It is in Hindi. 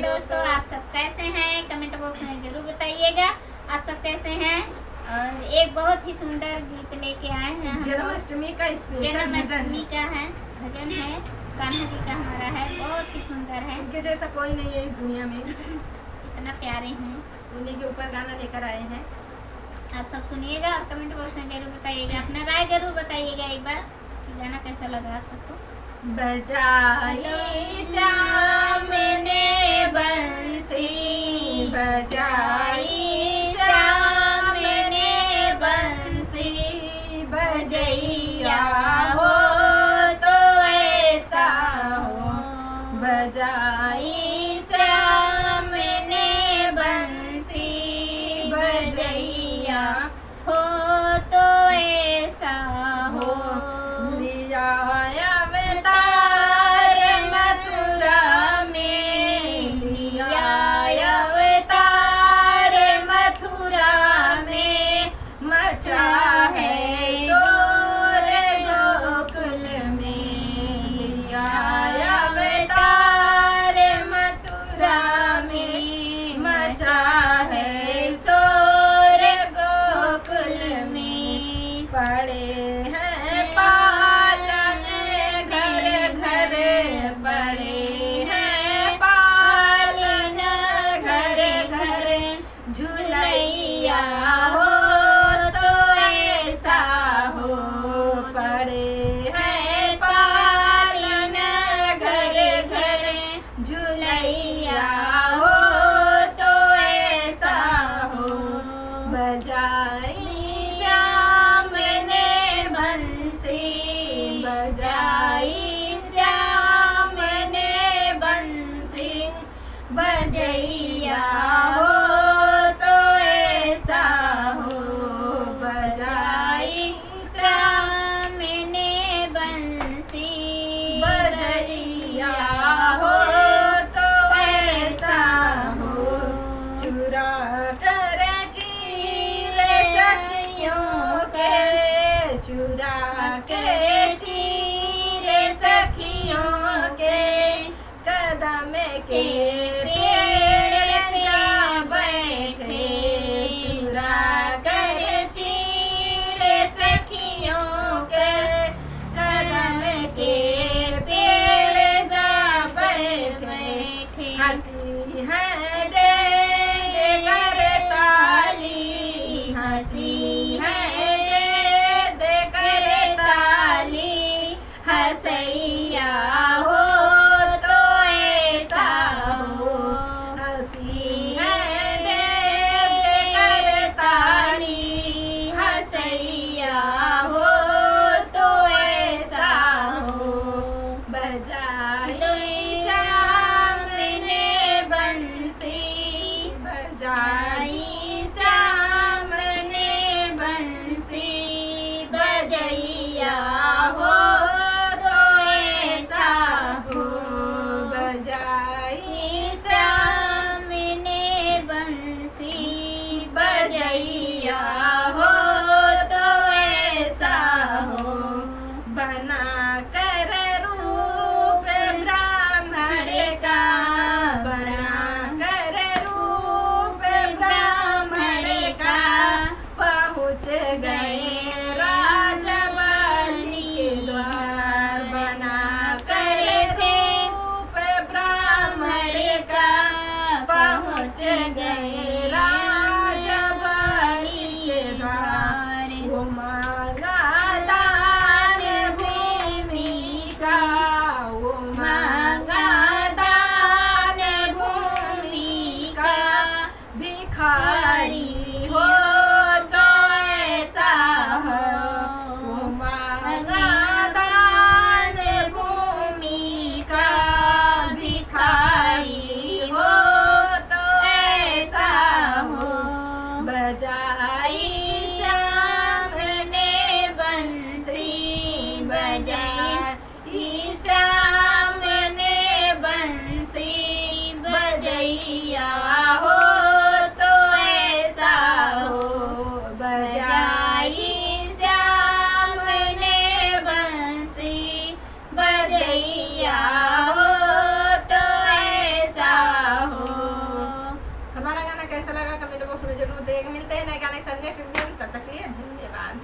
दोस्तों, आप सब कैसे हैं? कमेंट बॉक्स में जरूर बताइएगा आप सब कैसे हैं। और एक बहुत ही सुंदर गीत लेके आए हैं हम। जन्माष्टमी का स्पेशल जन्माष्टमी का है, भजन है, कान्हा जी का हमारा है, बहुत ही सुंदर है। उनके जैसा कोई नहीं है इस दुनिया में। इतना प्यारे हैं, उन्हीं के ऊपर गाना लेकर आए हैं। आप सब सुनिएगा और कमेंट बॉक्स में जरूर बताइएगा, अपना राय जरूर बताइएगा एक बार कि गाना कैसा लगा आप सबको। बजाई श्याम ने बंसी, बजाई श्याम ने बंसी, बजैया हो तो ऐसा हो। बजाई श्याम ने बंसी, बजैया हो तो ऐसा हो। लिया अवतार मथुरा में, लिया अवतार मथुरा में, मचा है शोर गोकुल में। लिया अवतार मथुरा में, मचा है शोर गोकुल में। पड़े हैं पालन घर घर, पड़े हैं पालन घर घर, झुलैया हो तो ऐसा हो। पड़े हैं पालन घर घर, झुलैया हो तो ऐसा हो। बजाई श्याम ने बंसी, बजाई श्याम ने बंसी, बजैया हो तो ऐसा हो। बजाई श्याम ने बंसी, बजैया हो तो ऐसा हो। चुरा कर चीर सखियों के, चुरा के चीर सखियों के, कदम के पेड़ जा बैठे। चुरा कर चीर सखियों के, कदम के पेड़ जा बैठे। हंसी है दे कर ताली, हंसी है दे कर ताली, हंसैया हो तो ऐसा हो। हंसी है दे कर ताली, हंसैया हो तो ऐसा हो। बजाई श्याम ने बंसी, बजाई श्याम ने बंसी, बजैया हो तो ऐसा हो। बजाई श्याम ने बंसी, बजैया हो तो ऐसा हो। बना कर रूप ब्राह्मण का, बना कर रूप ब्राह्मण का, पहुँच गए राजबली के द्वार। बना कर रूप ब्राह्मण का, पहुँच गए राजबली के द्वार। वो मांगा दान भूमि का, वो मांगा दान भूमि का, भिखारी हो तो ऐसा हो। वो मांगा दान भूमि का, भिखारी हो तो ऐसा हो। बजाई श्याम ने बंसी, बजाई श्याम ने बंसी, बजैया हो तो ऐसा हो। बजाई श्याम ने बंसी, बजैया हो तो ऐसा हो। कैसा लगा कमेंट बॉक्स में जरूर बताइएगा। मिलते हैं नए गाने के साथ नेक्स्ट वीडियो में, तब तक के लिए धन्यवाद।